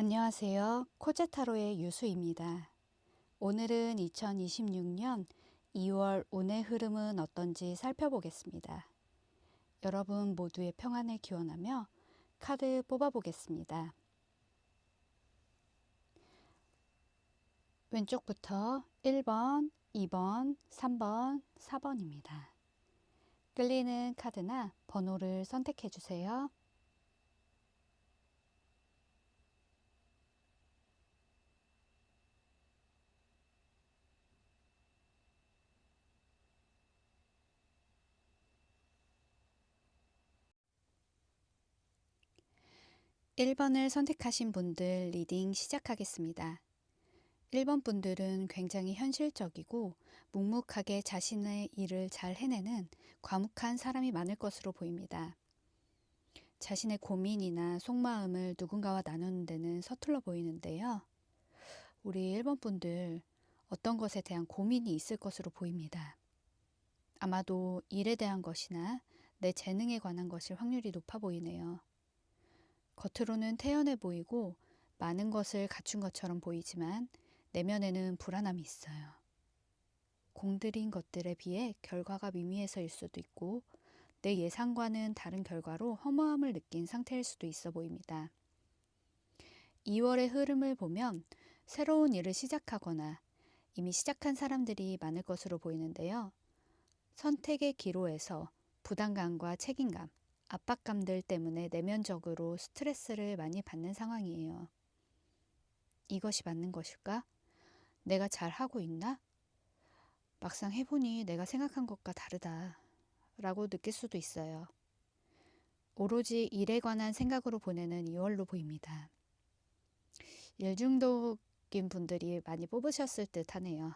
안녕하세요. 코제타로의 유수입니다. 오늘은 2026년 2월 운의 흐름은 어떤지 살펴보겠습니다. 여러분 모두의 평안을 기원하며 카드 뽑아보겠습니다. 왼쪽부터 1번, 2번, 3번, 4번입니다. 끌리는 카드나 번호를 선택해 주세요. 1번을 선택하신 분들 리딩 시작하겠습니다. 1번 분들은 굉장히 현실적이고 묵묵하게 자신의 일을 잘 해내는 과묵한 사람이 많을 것으로 보입니다. 자신의 고민이나 속마음을 누군가와 나누는 데는 서툴러 보이는데요. 우리 1번 분들 어떤 것에 대한 고민이 있을 것으로 보입니다. 아마도 일에 대한 것이나 내 재능에 관한 것일 확률이 높아 보이네요. 겉으로는 태연해 보이고 많은 것을 갖춘 것처럼 보이지만 내면에는 불안함이 있어요. 공들인 것들에 비해 결과가 미미해서일 수도 있고 내 예상과는 다른 결과로 허무함을 느낀 상태일 수도 있어 보입니다. 2월의 흐름을 보면 새로운 일을 시작하거나 이미 시작한 사람들이 많을 것으로 보이는데요. 선택의 기로에서 부담감과 책임감, 압박감들 때문에 내면적으로 스트레스를 많이 받는 상황이에요. 이것이 맞는 것일까? 내가 잘하고 있나? 막상 해보니 내가 생각한 것과 다르다 라고 느낄 수도 있어요. 오로지 일에 관한 생각으로 보내는 2월로 보입니다. 일 중독인 분들이 많이 뽑으셨을 듯 하네요.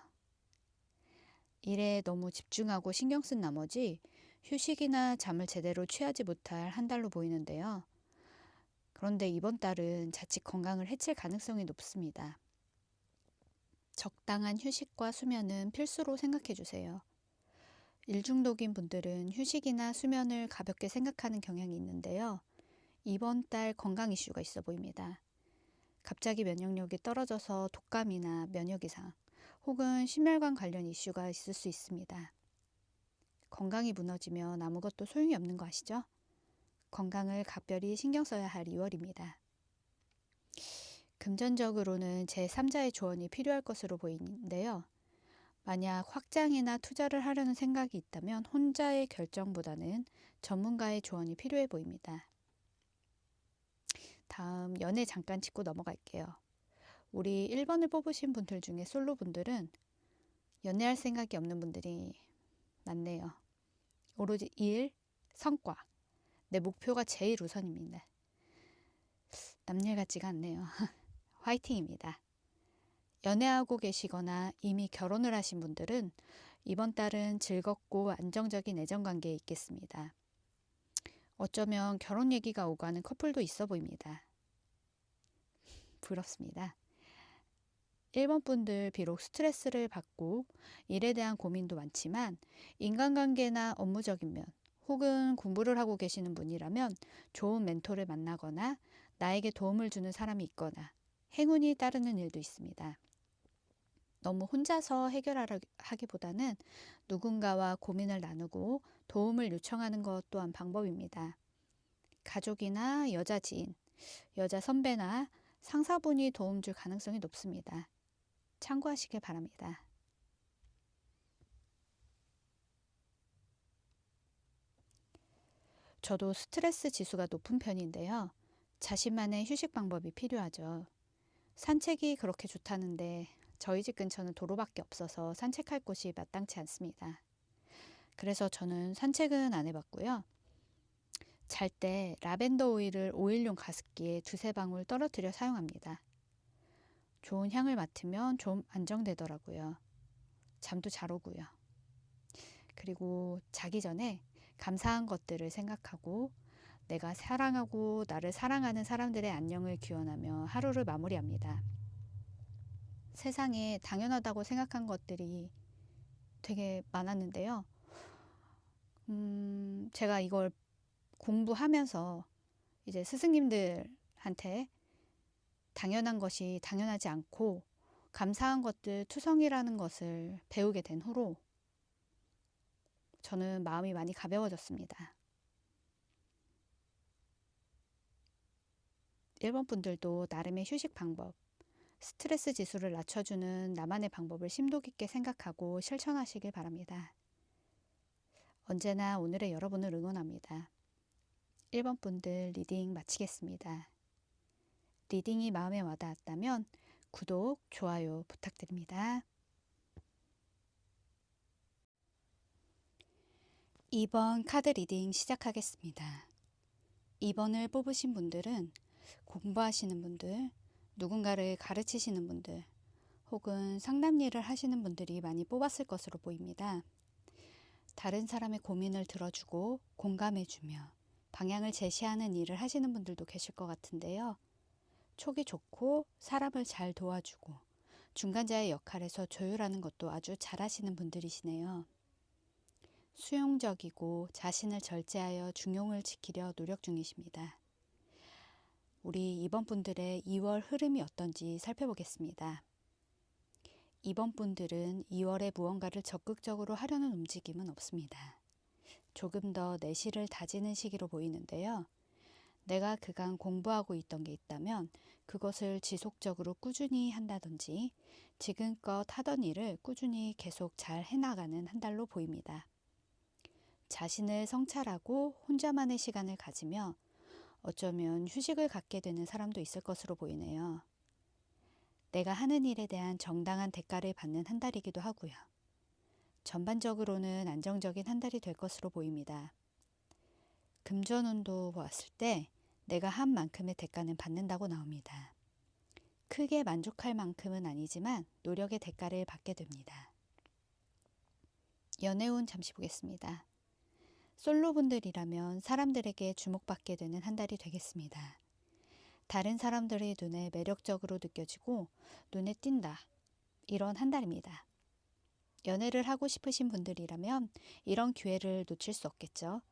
일에 너무 집중하고 신경 쓴 나머지 휴식이나 잠을 제대로 취하지 못할 한 달로 보이는데요. 그런데 이번 달은 자칫 건강을 해칠 가능성이 높습니다. 적당한 휴식과 수면은 필수로 생각해 주세요. 일 중독인 분들은 휴식이나 수면을 가볍게 생각하는 경향이 있는데요. 이번 달 건강 이슈가 있어 보입니다. 갑자기 면역력이 떨어져서 독감이나 면역 이상 혹은 심혈관 관련 이슈가 있을 수 있습니다. 건강이 무너지면 아무것도 소용이 없는 거 아시죠? 건강을 각별히 신경 써야 할 2월입니다. 금전적으로는 제3자의 조언이 필요할 것으로 보이는데요. 만약 확장이나 투자를 하려는 생각이 있다면 혼자의 결정보다는 전문가의 조언이 필요해 보입니다. 다음 연애 잠깐 짚고 넘어갈게요. 우리 1번을 뽑으신 분들 중에 솔로 분들은 연애할 생각이 없는 분들이 많네요. 오로지 일, 성과, 내 목표가 제일 우선입니다. 남일 같지가 않네요. 화이팅입니다. 연애하고 계시거나 이미 결혼을 하신 분들은 이번 달은 즐겁고 안정적인 애정관계에 있겠습니다. 어쩌면 결혼 얘기가 오가는 커플도 있어 보입니다. 부럽습니다. 1번 분들 비록 스트레스를 받고 일에 대한 고민도 많지만 인간관계나 업무적인 면 혹은 공부를 하고 계시는 분이라면 좋은 멘토를 만나거나 나에게 도움을 주는 사람이 있거나 행운이 따르는 일도 있습니다. 너무 혼자서 해결하기보다는 누군가와 고민을 나누고 도움을 요청하는 것 또한 방법입니다. 가족이나 여자 지인, 여자 선배나 상사분이 도움 줄 가능성이 높습니다. 참고하시길 바랍니다. 저도 스트레스 지수가 높은 편인데요. 자신만의 휴식 방법이 필요하죠. 산책이 그렇게 좋다는데 저희 집 근처는 도로밖에 없어서 산책할 곳이 마땅치 않습니다. 그래서 저는 산책은 안 해봤고요. 잘 때 라벤더 오일을 오일용 가습기에 두세 방울 떨어뜨려 사용합니다. 좋은 향을 맡으면 좀 안정되더라고요. 잠도 잘 오고요. 그리고 자기 전에 감사한 것들을 생각하고 내가 사랑하고 나를 사랑하는 사람들의 안녕을 기원하며 하루를 마무리합니다. 세상에 당연하다고 생각한 것들이 되게 많았는데요. 제가 이걸 공부하면서 이제 스승님들한테 당연한 것이 당연하지 않고 감사한 것들 투성이라는 것을 배우게 된 후로 저는 마음이 많이 가벼워졌습니다. 일본 분들도 나름의 휴식 방법, 스트레스 지수를 낮춰주는 나만의 방법을 심도 깊게 생각하고 실천하시길 바랍니다. 언제나 오늘의 여러분을 응원합니다. 1번 분들 리딩 마치겠습니다. 리딩이 마음에 와닿았다면 구독, 좋아요 부탁드립니다. 2번 카드 리딩 시작하겠습니다. 2번을 뽑으신 분들은 공부하시는 분들, 누군가를 가르치시는 분들, 혹은 상담 일을 하시는 분들이 많이 뽑았을 것으로 보입니다. 다른 사람의 고민을 들어주고 공감해주며 방향을 제시하는 일을 하시는 분들도 계실 것 같은데요. 촉이 좋고 사람을 잘 도와주고 중간자의 역할에서 조율하는 것도 아주 잘하시는 분들이시네요. 수용적이고 자신을 절제하여 중용을 지키려 노력 중이십니다. 우리 2번 분들의 2월 흐름이 어떤지 살펴보겠습니다. 2번 분들은 2월에 무언가를 적극적으로 하려는 움직임은 없습니다. 조금 더 내실을 다지는 시기로 보이는데요. 내가 그간 공부하고 있던 게 있다면 그것을 지속적으로 꾸준히 한다든지 지금껏 하던 일을 꾸준히 계속 잘 해나가는 한 달로 보입니다. 자신을 성찰하고 혼자만의 시간을 가지며 어쩌면 휴식을 갖게 되는 사람도 있을 것으로 보이네요. 내가 하는 일에 대한 정당한 대가를 받는 한 달이기도 하고요. 전반적으로는 안정적인 한 달이 될 것으로 보입니다. 금전운도 보았을 때 내가 한 만큼의 대가는 받는다고 나옵니다. 크게 만족할 만큼은 아니지만 노력의 대가를 받게 됩니다. 연애운 잠시 보겠습니다. 솔로분들이라면 사람들에게 주목받게 되는 한 달이 되겠습니다. 다른 사람들의 눈에 매력적으로 느껴지고 눈에 띈다. 이런 한 달입니다. 연애를 하고 싶으신 분들이라면 이런 기회를 놓칠 수 없겠죠.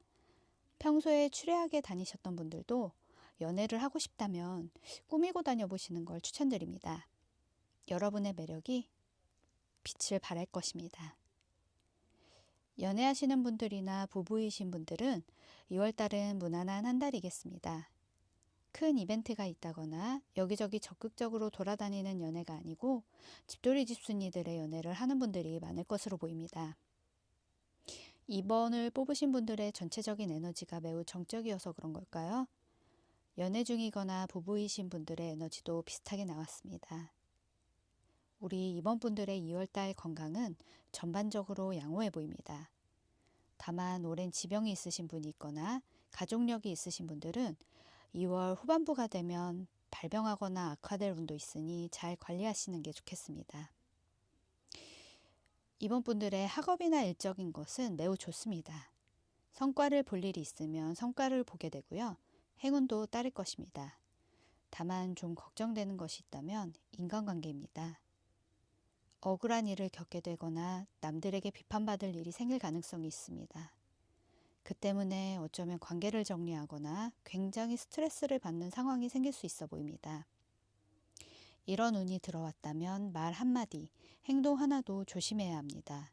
평소에 추레하게 다니셨던 분들도 연애를 하고 싶다면 꾸미고 다녀보시는 걸 추천드립니다. 여러분의 매력이 빛을 발할 것입니다. 연애하시는 분들이나 부부이신 분들은 2월달은 무난한 한 달이겠습니다. 큰 이벤트가 있다거나 여기저기 적극적으로 돌아다니는 연애가 아니고 집돌이 집순이들의 연애를 하는 분들이 많을 것으로 보입니다. 2번을 뽑으신 분들의 전체적인 에너지가 매우 정적이어서 그런 걸까요? 연애 중이거나 부부이신 분들의 에너지도 비슷하게 나왔습니다. 우리 2번 분들의 2월달 건강은 전반적으로 양호해 보입니다. 다만 오랜 지병이 있으신 분이 있거나 가족력이 있으신 분들은 2월 후반부가 되면 발병하거나 악화될 운도 있으니 잘 관리하시는 게 좋겠습니다. 이번 분들의 학업이나 일적인 것은 매우 좋습니다. 성과를 볼 일이 있으면 성과를 보게 되고요. 행운도 따를 것입니다. 다만 좀 걱정되는 것이 있다면 인간관계입니다. 억울한 일을 겪게 되거나 남들에게 비판받을 일이 생길 가능성이 있습니다. 그 때문에 어쩌면 관계를 정리하거나 굉장히 스트레스를 받는 상황이 생길 수 있어 보입니다. 이런 운이 들어왔다면 말 한마디, 행동 하나도 조심해야 합니다.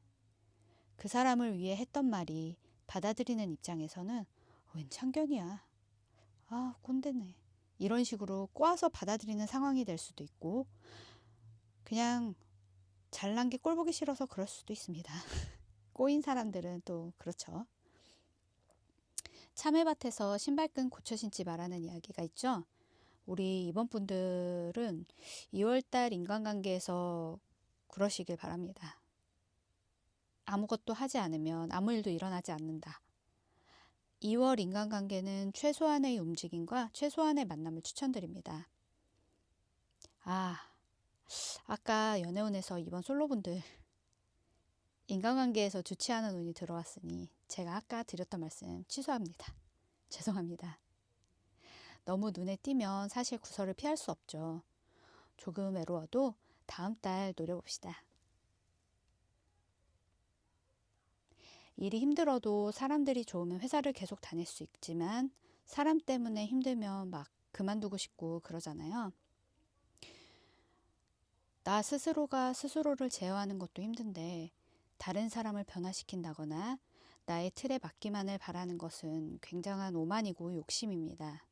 그 사람을 위해 했던 말이 받아들이는 입장에서는 웬 참견이야. 아, 꼰대네. 이런 식으로 꼬아서 받아들이는 상황이 될 수도 있고 그냥 잘난 게 꼴 보기 싫어서 그럴 수도 있습니다. 꼬인 사람들은 또 그렇죠. 참외밭에서 신발끈 고쳐 신지 말라는 이야기가 있죠. 우리 이번 분들은 2월달 인간관계에서 그러시길 바랍니다. 아무것도 하지 않으면 아무 일도 일어나지 않는다. 2월 인간관계는 최소한의 움직임과 최소한의 만남을 추천드립니다. 아까 연애운에서 이번 솔로분들 인간관계에서 좋지 않은 운이 들어왔으니 제가 아까 드렸던 말씀 취소합니다. 죄송합니다. 너무 눈에 띄면 사실 구설을 피할 수 없죠. 조금 외로워도 다음 달 노려봅시다. 일이 힘들어도 사람들이 좋으면 회사를 계속 다닐 수 있지만 사람 때문에 힘들면 막 그만두고 싶고 그러잖아요. 나 스스로가 스스로를 제어하는 것도 힘든데 다른 사람을 변화시킨다거나 나의 틀에 맞기만을 바라는 것은 굉장한 오만이고 욕심입니다.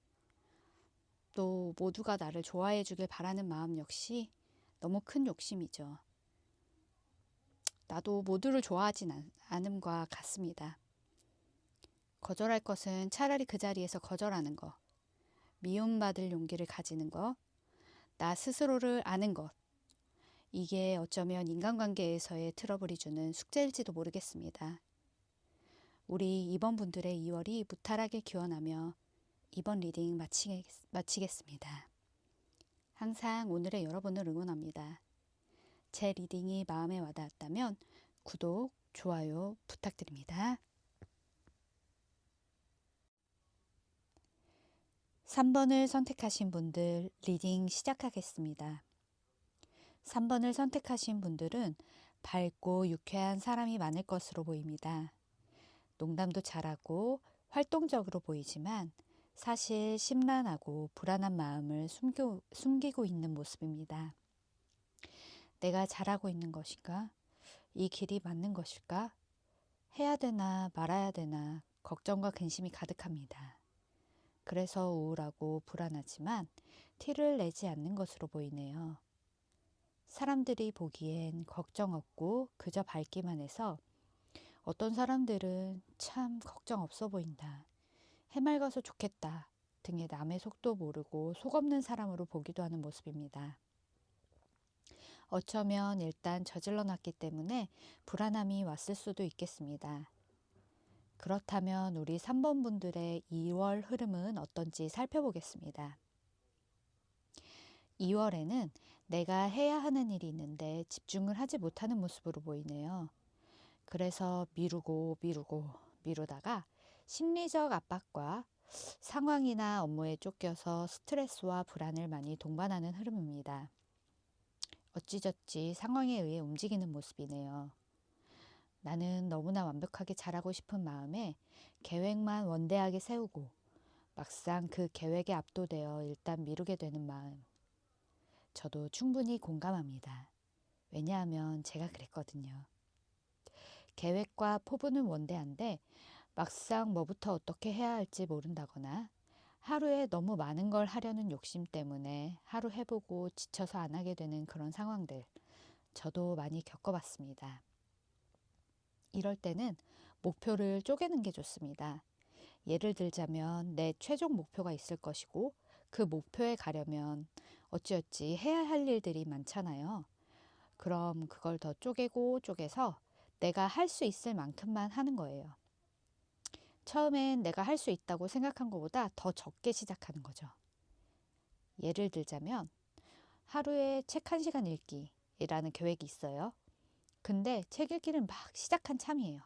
또 모두가 나를 좋아해 주길 바라는 마음 역시 너무 큰 욕심이죠. 나도 모두를 좋아하진 않음과 같습니다. 거절할 것은 차라리 그 자리에서 거절하는 것, 미움받을 용기를 가지는 것, 나 스스로를 아는 것, 이게 어쩌면 인간관계에서의 트러블이 주는 숙제일지도 모르겠습니다. 우리 이번 분들의 2월이 무탈하게 기원하며 이번 리딩 마치겠습니다. 항상 오늘의 여러분을 응원합니다. 제 리딩이 마음에 와닿았다면 구독, 좋아요 부탁드립니다. 3번을 선택하신 분들 리딩 시작하겠습니다. 3번을 선택하신 분들은 밝고 유쾌한 사람이 많을 것으로 보입니다. 농담도 잘하고 활동적으로 보이지만 사실 심란하고 불안한 마음을 숨기고 있는 모습입니다. 내가 잘하고 있는 것인가? 이 길이 맞는 것일까? 해야 되나 말아야 되나 걱정과 근심이 가득합니다. 그래서 우울하고 불안하지만 티를 내지 않는 것으로 보이네요. 사람들이 보기엔 걱정 없고 그저 밝기만 해서 어떤 사람들은 참 걱정 없어 보인다, 해맑아서 좋겠다 등의 남의 속도 모르고 속 없는 사람으로 보기도 하는 모습입니다. 어쩌면 일단 저질러 놨기 때문에 불안함이 왔을 수도 있겠습니다. 그렇다면 우리 3번 분들의 2월 흐름은 어떤지 살펴보겠습니다. 2월에는 내가 해야 하는 일이 있는데 집중을 하지 못하는 모습으로 보이네요. 그래서 미루다가 심리적 압박과 상황이나 업무에 쫓겨서 스트레스와 불안을 많이 동반하는 흐름입니다. 어찌저찌 상황에 의해 움직이는 모습이네요. 나는 너무나 완벽하게 잘하고 싶은 마음에 계획만 원대하게 세우고 막상 그 계획에 압도되어 일단 미루게 되는 마음. 저도 충분히 공감합니다. 왜냐하면 제가 그랬거든요. 계획과 포부는 원대한데 막상 뭐부터 어떻게 해야 할지 모른다거나 하루에 너무 많은 걸 하려는 욕심 때문에 하루 해보고 지쳐서 안 하게 되는 그런 상황들, 저도 많이 겪어봤습니다. 이럴 때는 목표를 쪼개는 게 좋습니다. 예를 들자면 내 최종 목표가 있을 것이고 그 목표에 가려면 어찌어찌 해야 할 일들이 많잖아요. 그럼 그걸 더 쪼개서 내가 할 수 있을 만큼만 하는 거예요. 처음엔 내가 할 수 있다고 생각한 것보다 더 적게 시작하는 거죠. 예를 들자면 하루에 책 1시간 읽기라는 계획이 있어요. 근데 책 읽기를 막 시작한 참이에요.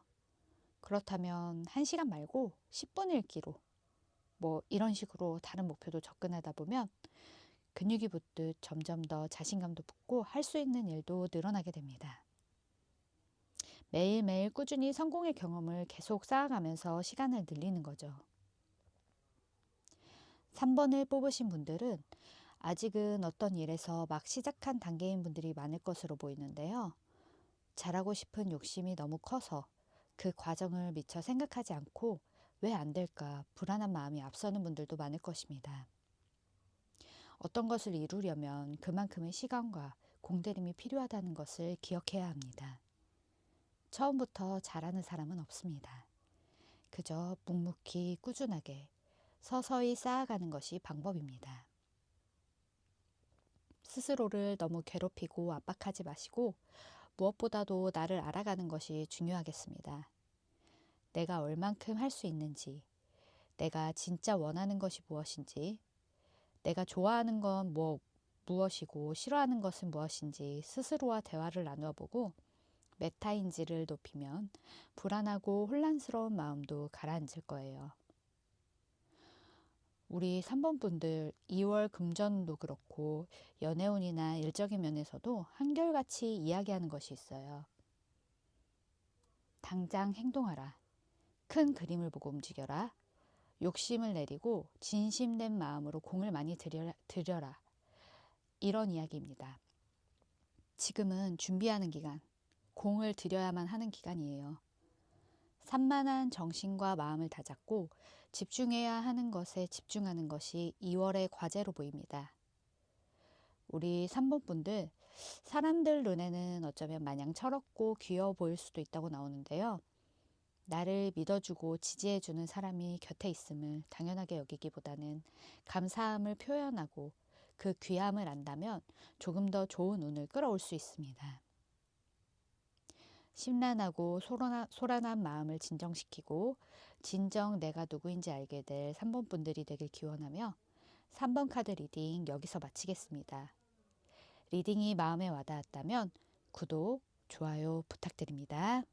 그렇다면 1시간 말고 10분 읽기로 이런 식으로 다른 목표도 접근하다 보면 근육이 붙듯 점점 더 자신감도 붙고 할 수 있는 일도 늘어나게 됩니다. 매일매일 꾸준히 성공의 경험을 계속 쌓아가면서 시간을 늘리는 거죠. 3번을 뽑으신 분들은 아직은 어떤 일에서 막 시작한 단계인 분들이 많을 것으로 보이는데요. 잘하고 싶은 욕심이 너무 커서 그 과정을 미처 생각하지 않고 왜 안 될까 불안한 마음이 앞서는 분들도 많을 것입니다. 어떤 것을 이루려면 그만큼의 시간과 공들임이 필요하다는 것을 기억해야 합니다. 처음부터 잘하는 사람은 없습니다. 그저 묵묵히 꾸준하게 서서히 쌓아가는 것이 방법입니다. 스스로를 너무 괴롭히고 압박하지 마시고 무엇보다도 나를 알아가는 것이 중요하겠습니다. 내가 얼만큼 할 수 있는지, 내가 진짜 원하는 것이 무엇인지, 내가 좋아하는 건 무엇이고 싫어하는 것은 무엇인지 스스로와 대화를 나누어 보고 메타인지를 높이면 불안하고 혼란스러운 마음도 가라앉을 거예요. 우리 3번 분들 2월 금전도 그렇고 연애운이나 일적인 면에서도 한결같이 이야기하는 것이 있어요. 당장 행동하라. 큰 그림을 보고 움직여라. 욕심을 내리고 진심된 마음으로 공을 많이 들여라. 이런 이야기입니다. 지금은 준비하는 기간, 공을 들여야만 하는 기간이에요. 산만한 정신과 마음을 다잡고 집중해야 하는 것에 집중하는 것이 2월의 과제로 보입니다. 우리 3번 분들, 사람들 눈에는 어쩌면 마냥 철없고 귀여워 보일 수도 있다고 나오는데요. 나를 믿어주고 지지해주는 사람이 곁에 있음을 당연하게 여기기보다는 감사함을 표현하고 그 귀함을 안다면 조금 더 좋은 운을 끌어올 수 있습니다. 심란하고 소란한 마음을 진정시키고 진정 내가 누구인지 알게 될 3번 분들이 되길 기원하며 3번 카드 리딩 여기서 마치겠습니다. 리딩이 마음에 와닿았다면 구독, 좋아요 부탁드립니다.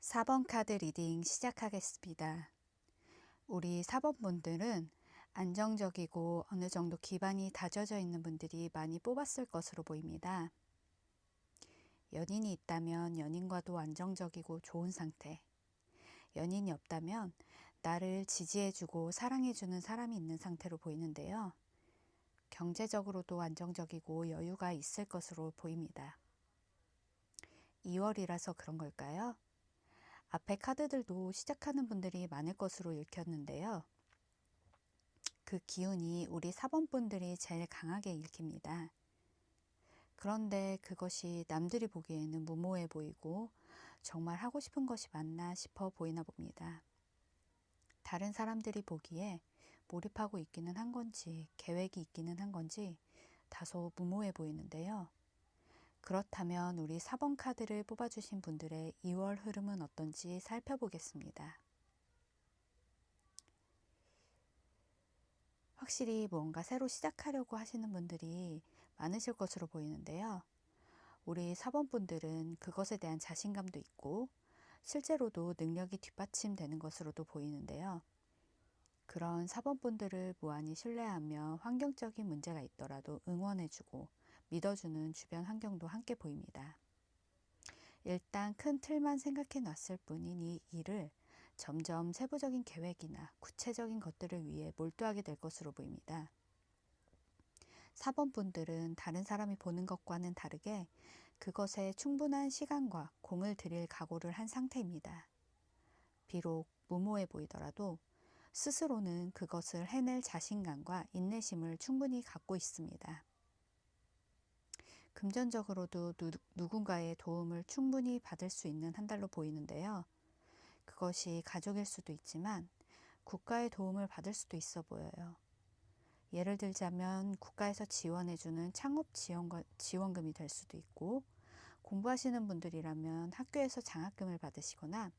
4번 카드 리딩 시작하겠습니다. 우리 4번 분들은 안정적이고 어느 정도 기반이 다져져 있는 분들이 많이 뽑았을 것으로 보입니다. 연인이 있다면 연인과도 안정적이고 좋은 상태, 연인이 없다면 나를 지지해주고 사랑해주는 사람이 있는 상태로 보이는데요. 경제적으로도 안정적이고 여유가 있을 것으로 보입니다. 2월이라서 그런 걸까요? 앞에 카드들도 시작하는 분들이 많을 것으로 읽혔는데요. 그 기운이 우리 4번 분들이 제일 강하게 읽힙니다. 그런데 그것이 남들이 보기에는 무모해 보이고 정말 하고 싶은 것이 맞나 싶어 보이나 봅니다. 다른 사람들이 보기에 몰입하고 있기는 한 건지 계획이 있기는 한 건지 다소 무모해 보이는데요. 그렇다면 우리 4번 카드를 뽑아주신 분들의 2월 흐름은 어떤지 살펴보겠습니다. 확실히 뭔가 새로 시작하려고 하시는 분들이 많으실 것으로 보이는데요. 우리 4번 분들은 그것에 대한 자신감도 있고 실제로도 능력이 뒷받침되는 것으로도 보이는데요. 그런 4번 분들을 무한히 신뢰하며 환경적인 문제가 있더라도 응원해주고 믿어주는 주변 환경도 함께 보입니다. 일단 큰 틀만 생각해 놨을 뿐인 이 일을 점점 세부적인 계획이나 구체적인 것들을 위해 몰두하게 될 것으로 보입니다. 4번 분들은 다른 사람이 보는 것과는 다르게 그것에 충분한 시간과 공을 들일 각오를 한 상태입니다. 비록 무모해 보이더라도 스스로는 그것을 해낼 자신감과 인내심을 충분히 갖고 있습니다. 금전적으로도 누군가의 도움을 충분히 받을 수 있는 한 달로 보이는데요. 그것이 가족일 수도 있지만 국가의 도움을 받을 수도 있어 보여요. 예를 들자면 국가에서 지원해주는 창업 지원금이 될 수도 있고, 공부하시는 분들이라면 학교에서 장학금을 받으시거나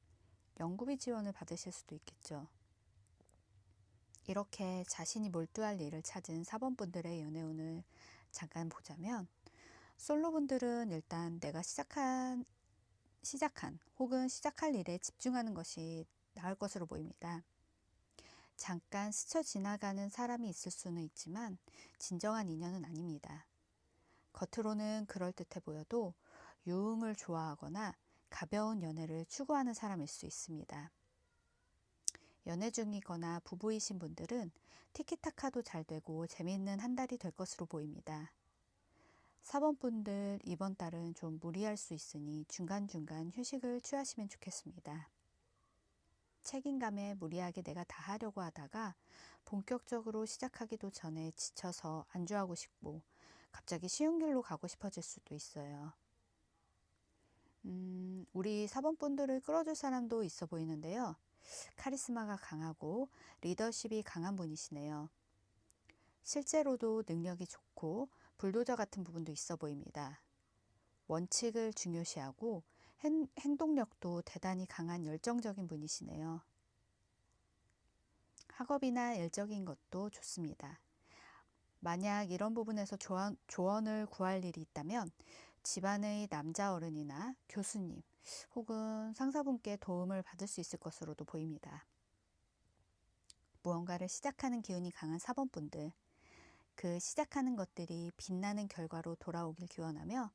연구비 지원을 받으실 수도 있겠죠. 이렇게 자신이 몰두할 일을 찾은 4번 분들의 연애운을 잠깐 보자면, 솔로분들은 일단 내가 시작한 혹은 시작할 일에 집중하는 것이 나을 것으로 보입니다. 잠깐 스쳐 지나가는 사람이 있을 수는 있지만 진정한 인연은 아닙니다. 겉으로는 그럴듯해 보여도 유흥을 좋아하거나 가벼운 연애를 추구하는 사람일 수 있습니다. 연애 중이거나 부부이신 분들은 티키타카도 잘 되고 재미있는 한 달이 될 것으로 보입니다. 4번 분들 이번 달은 좀 무리할 수 있으니 중간중간 휴식을 취하시면 좋겠습니다. 책임감에 무리하게 내가 다 하려고 하다가 본격적으로 시작하기도 전에 지쳐서 안주하고 싶고 갑자기 쉬운 길로 가고 싶어질 수도 있어요. 우리 4번 분들을 끌어줄 사람도 있어 보이는데요. 카리스마가 강하고 리더십이 강한 분이시네요. 실제로도 능력이 좋고 불도저 같은 부분도 있어 보입니다. 원칙을 중요시하고 행동력도 대단히 강한 열정적인 분이시네요. 학업이나 일적인 것도 좋습니다. 만약 이런 부분에서 조언을 구할 일이 있다면 집안의 남자 어른이나 교수님 혹은 상사분께 도움을 받을 수 있을 것으로도 보입니다. 무언가를 시작하는 기운이 강한 4번 분들, 그 시작하는 것들이 빛나는 결과로 돌아오길 기원하며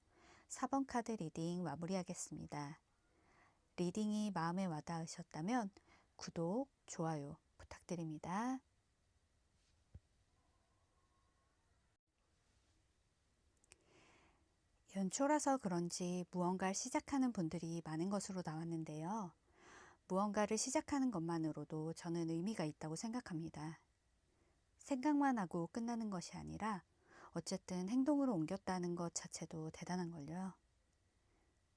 4번 카드 리딩 마무리하겠습니다. 리딩이 마음에 와닿으셨다면 구독, 좋아요 부탁드립니다. 연초라서 그런지 무언가를 시작하는 분들이 많은 것으로 나왔는데요. 무언가를 시작하는 것만으로도 저는 의미가 있다고 생각합니다. 생각만 하고 끝나는 것이 아니라 어쨌든 행동으로 옮겼다는 것 자체도 대단한 걸요.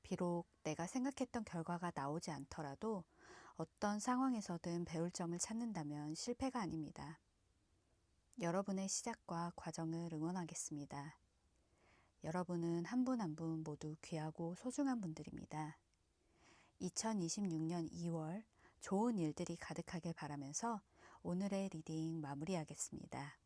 비록 내가 생각했던 결과가 나오지 않더라도 어떤 상황에서든 배울 점을 찾는다면 실패가 아닙니다. 여러분의 시작과 과정을 응원하겠습니다. 여러분은 한 분 한 분 모두 귀하고 소중한 분들입니다. 2026년 2월 좋은 일들이 가득하길 바라면서 오늘의 리딩 마무리하겠습니다.